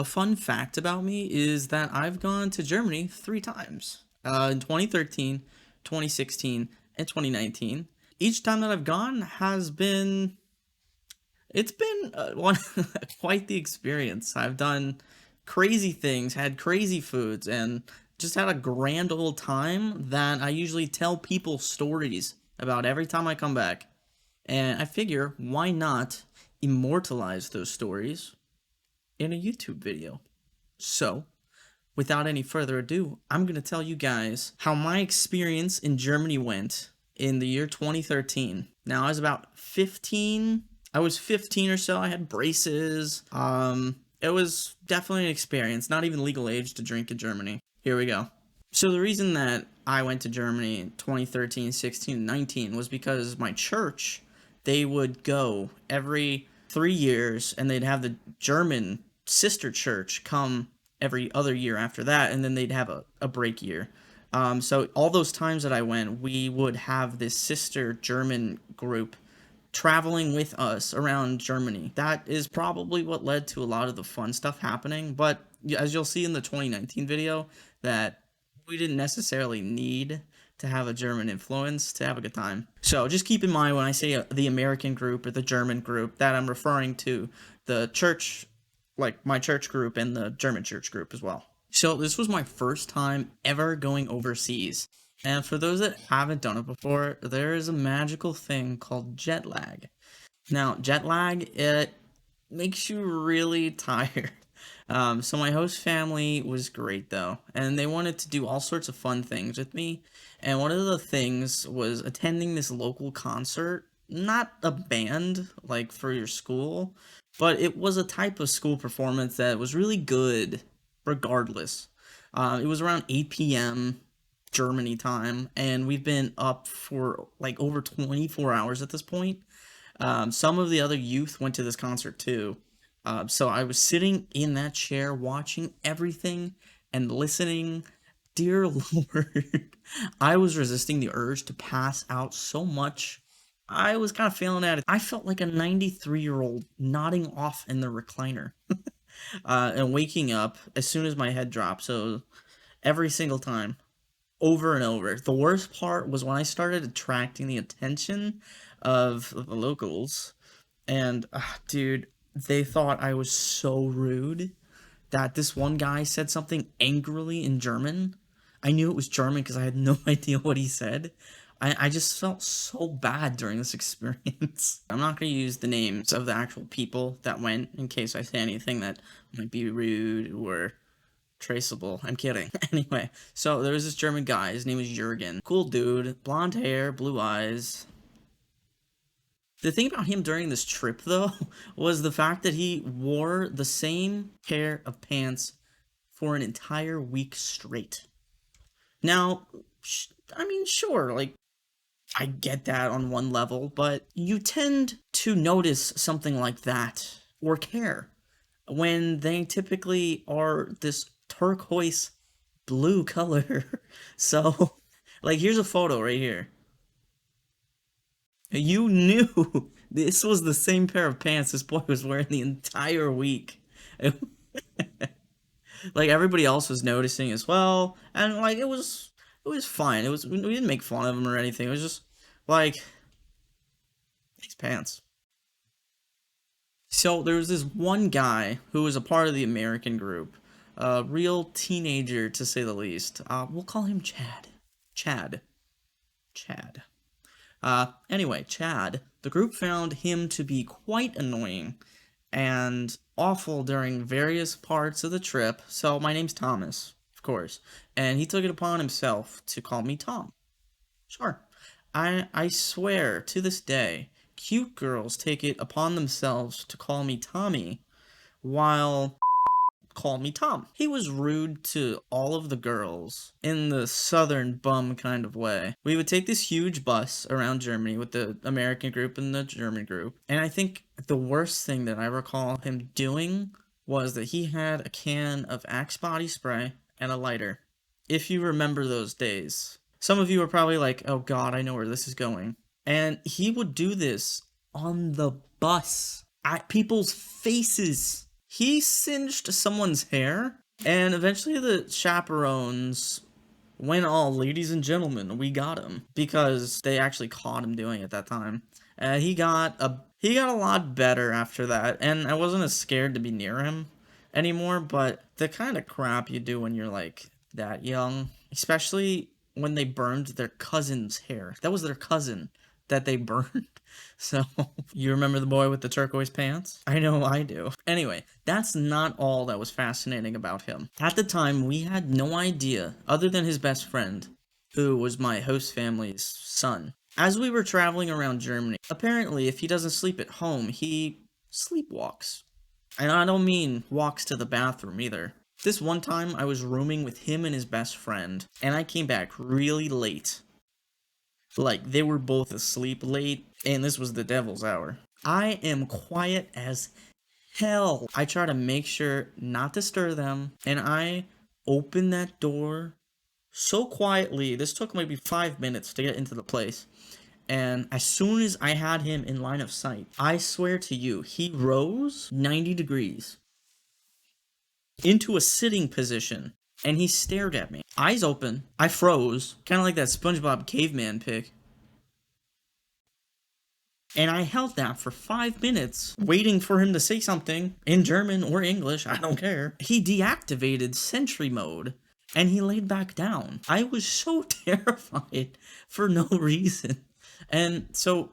A fun fact about me is that I've gone to Germany 3 times in 2013, 2016, and 2019. Each time that I've gone has been it's been one quite the experience. I've done crazy things, had crazy foods, and just had a grand old time that I usually tell people stories about every time I come back. And I figure, why not immortalize those stories in a YouTube video? So, without any further ado, I'm going to tell you guys how my experience in Germany went in the year 2013. Now, I was about 15. I was 15 or so. I had braces. It was definitely an experience. Not even legal age to drink in Germany. Here we go. So the reason that I went to Germany in 2013, 16, and 19 was because my church, they would go every 3 years, and they'd have the German sister church come every other year after that, and then they'd have a break year. So all those times that I went, we would have this sister German group traveling with us around Germany. That is probably what led to a lot of the fun stuff happening. But as you'll see in the 2019 video, that we didn't necessarily need to have a German influence to have a good time. So just keep in mind when I say the American group or the German group that I'm referring to the church, like my church group and the German church group as well. So this was my first time ever going overseas. And for those that haven't done it before, there is a magical thing called jet lag. Now, jet lag, it makes you really tired. So my host family was great though, and they wanted to do all sorts of fun things with me. And one of the things was attending this local concert, not a band like for your school, but it was a type of school performance that was really good regardless. It was around 8 p.m. Germany time, and we've been up for like over 24 hours at this point. Some of the other youth went to this concert too. So I was sitting in that chair watching everything and listening. Dear Lord, I was resisting the urge to pass out so much. I was kind of feeling at it. I felt like a 93-year-old nodding off in the recliner and waking up as soon as my head dropped. So every single time, over and over. The worst part was when I started attracting the attention of the locals. And, dude, they thought I was so rude that this one guy said something angrily in German. I knew it was German because I had no idea what he said. I just felt so bad during this experience. I'm not going to use the names of the actual people that went in case I say anything that might be rude or traceable. I'm kidding. Anyway, so there was this German guy. His name was Jurgen. Cool dude. Blonde hair, blue eyes. The thing about him during this trip, though, was the fact that he wore the same pair of pants for an entire week straight. Now, I mean, sure, like, I get that on one level, but you tend to notice something like that or care when they typically are this turquoise blue color. So, like, here's a photo right here. You knew this was the same pair of pants this boy was wearing the entire week. Like everybody else was noticing as well, and like it was fine. It was we didn't make fun of him or anything. It was just like these pants. So there was this one guy who was a part of the American group, a real teenager to say the least. We'll call him Chad. Chad. Chad. Anyway, Chad, the group found him to be quite annoying and awful during various parts of the trip. So my name's Thomas, of course, and he took it upon himself to call me Tom. Sure. I swear to this day, cute girls take it upon themselves to call me Tommy, while call me Tom. He was rude to all of the girls in the southern bum kind of way. We would take this huge bus around Germany with the American group and the German group, and I think the worst thing that I recall him doing was that he had a can of Axe body spray and a lighter. If you remember those days. Some of you are probably like, oh god, I know where this is going. And he would do this on the bus, at people's faces. He singed someone's hair, and eventually the chaperones went all, ladies and gentlemen, we got him, because they actually caught him doing it that time. He got a lot better after that, and I wasn't as scared to be near him anymore. But the kind of crap you do when you're like that young, especially when they burned their cousin's hair. That was their cousin that they burned. So, you remember the boy with the turquoise pants? I know I do. Anyway, that's not all that was fascinating about him. At the time, we had no idea, other than his best friend, who was my host family's son. As we were traveling around Germany, apparently, if he doesn't sleep at home, he sleepwalks. And I don't mean walks to the bathroom either. This one time, I was rooming with him and his best friend, and I came back really late. Like, they were both asleep late, and this was the devil's hour. I am quiet as hell. I try to make sure not to stir them, and I open that door so quietly. This took maybe 5 minutes to get into the place. And as soon as I had him in line of sight, I swear to you, he rose 90 degrees into a sitting position, and he stared at me. Eyes open. I froze, kind of like that SpongeBob caveman pic. And I held that for 5 minutes, waiting for him to say something in German or English, I don't care. He deactivated sentry mode, and he laid back down. I was so terrified for no reason. And so,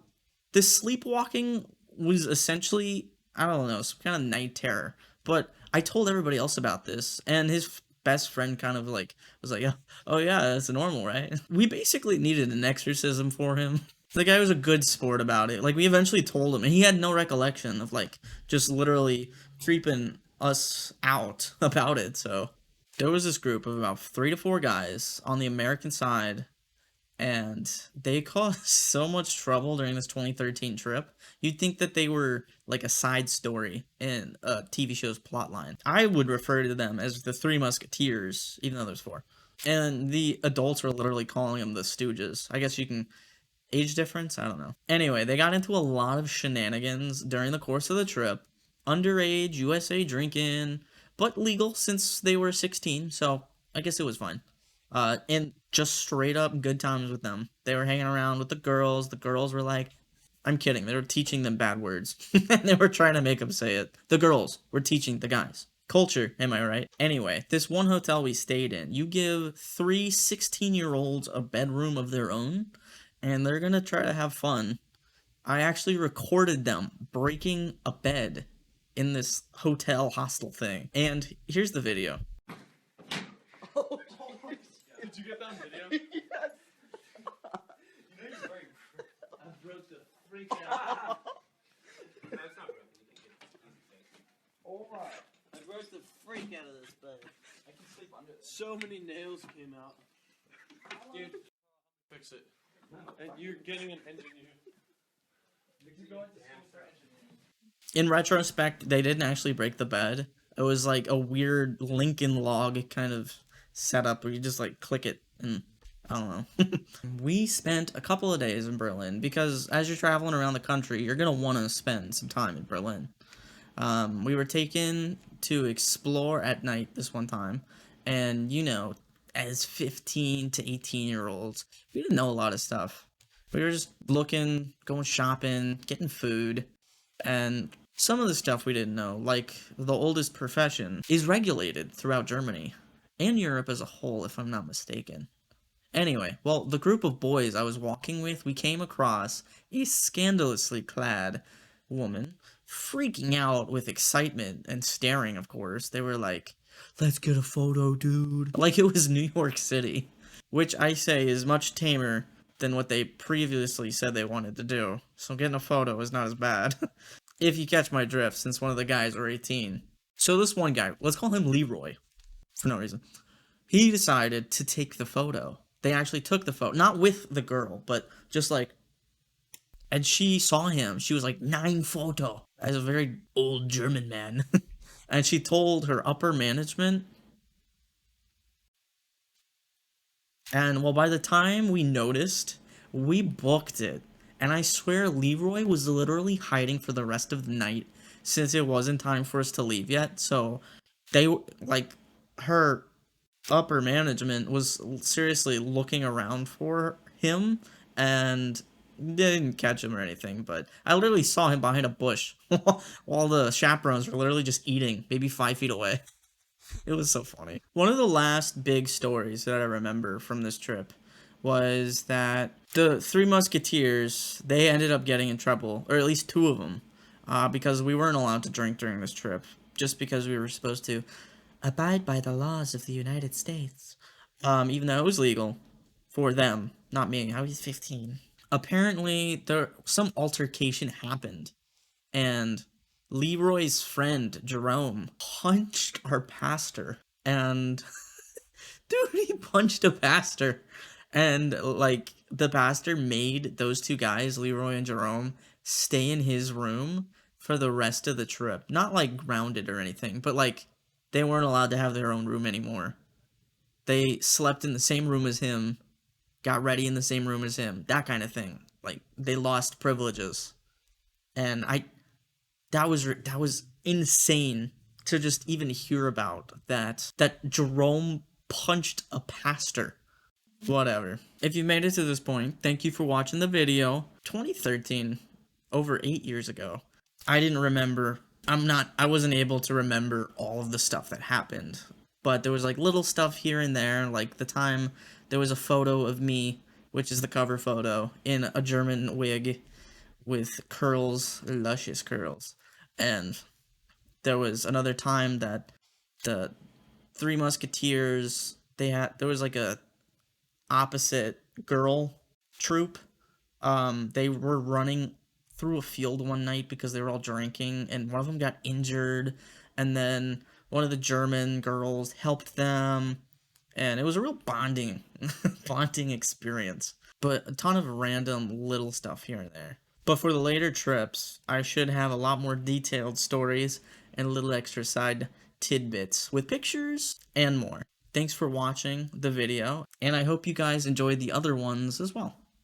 this sleepwalking was essentially, I don't know, some kind of night terror. But I told everybody else about this, and his best friend kind of like was like, oh yeah, that's normal, right? We basically needed an exorcism for him. The guy was a good sport about it. Like, we eventually told him, and he had no recollection of, like, just literally creeping us out about it. So there was this group of about 3 to 4 guys on the American side, and they caused so much trouble during this 2013 trip. You'd think that they were like a side story in a TV show's plotline. I would refer to them as the Three Musketeers, even though there's 4. And the adults were literally calling them the Stooges. I guess you can... Age difference? I don't know. Anyway, they got into a lot of shenanigans during the course of the trip. Underage, USA drinking, but legal since they were 16, so I guess it was fine. And just straight up good times with them. They were hanging around with the girls. The girls were like, I'm kidding, they were teaching them bad words. And they were trying to make them say it. The girls were teaching the guys. Culture, am I right? Anyway, this one hotel we stayed in, you give 3 16-year-olds a bedroom of their own, and they're gonna try to have fun. I actually recorded them breaking a bed in this hotel hostel thing. And here's the video. Oh, did you get that video? Yes. You know you're very... I broke the freak out. No, it's not broken. Oh my. I broke the freak out of this bed. I can sleep under it. So many nails came out. Dude, fix it. And you're getting an engineer. In retrospect, they didn't actually break the bed. It was like a weird Lincoln log kind of setup where you just like click it and I don't know. We spent a couple of days in Berlin because as you're traveling around the country, you're going to want to spend some time in Berlin. We were taken to explore at night this one time, and you know, as 15 to 18-year-olds, we didn't know a lot of stuff. We were just looking, going shopping, getting food, and some of the stuff we didn't know, like the oldest profession, is regulated throughout Germany, and Europe as a whole, if I'm not mistaken. Anyway, well, the group of boys I was walking with, we came across a scandalously clad woman, freaking out with excitement and staring, of course. They were like, let's get a photo, dude. Like it was New York City, which I say is much tamer than what they previously said they wanted to do. So getting a photo is not as bad. If you catch my drift, since one of the guys were 18. So this one guy, let's call him Leroy, for no reason. He decided to take the photo. They actually took the photo, not with the girl, but just like, and she saw him. She was like, 9 photo, as a very old German man. And she told her upper management. And well, by the time we noticed, we booked it. And I swear Leroy was literally hiding for the rest of the night, since it wasn't time for us to leave yet. So they like her upper management was seriously looking around for him, and they didn't catch him or anything. But I literally saw him behind a bush while the chaperones were literally just eating, maybe 5 feet away. It was so funny. One of the last big stories that I remember from this trip was that the Three Musketeers, they ended up getting in trouble, or at least two of them, because we weren't allowed to drink during this trip, just because we were supposed to abide by the laws of the United States, even though it was legal for them, not me. I was 15. Apparently, some altercation happened, and Leroy's friend Jerome punched our pastor, and dude, he punched a pastor, and like the pastor made those two guys, Leroy and Jerome, stay in his room for the rest of the trip. Not like grounded or anything, but like they weren't allowed to have their own room anymore. They slept in the same room as him, got ready in the same room as him, that kind of thing. Like they lost privileges, and that was insane to just even hear about that Jerome punched a pastor. Whatever. If you made it to this point, thank you for watching the video. 2013, over 8 years ago. I didn't remember. I wasn't able to remember all of the stuff that happened. But there was like little stuff here and there, like the time there was a photo of me, which is the cover photo, in a German wig with curls, luscious curls. And there was another time that the Three Musketeers, there was like a opposite girl troop. They were running through a field one night because they were all drinking, and one of them got injured, and then one of the German girls helped them, and it was a real bonding bonding experience. But a ton of random little stuff here and there. But for the later trips, I should have a lot more detailed stories and little extra side tidbits with pictures and more. Thanks for watching the video, and I hope you guys enjoyed the other ones as well.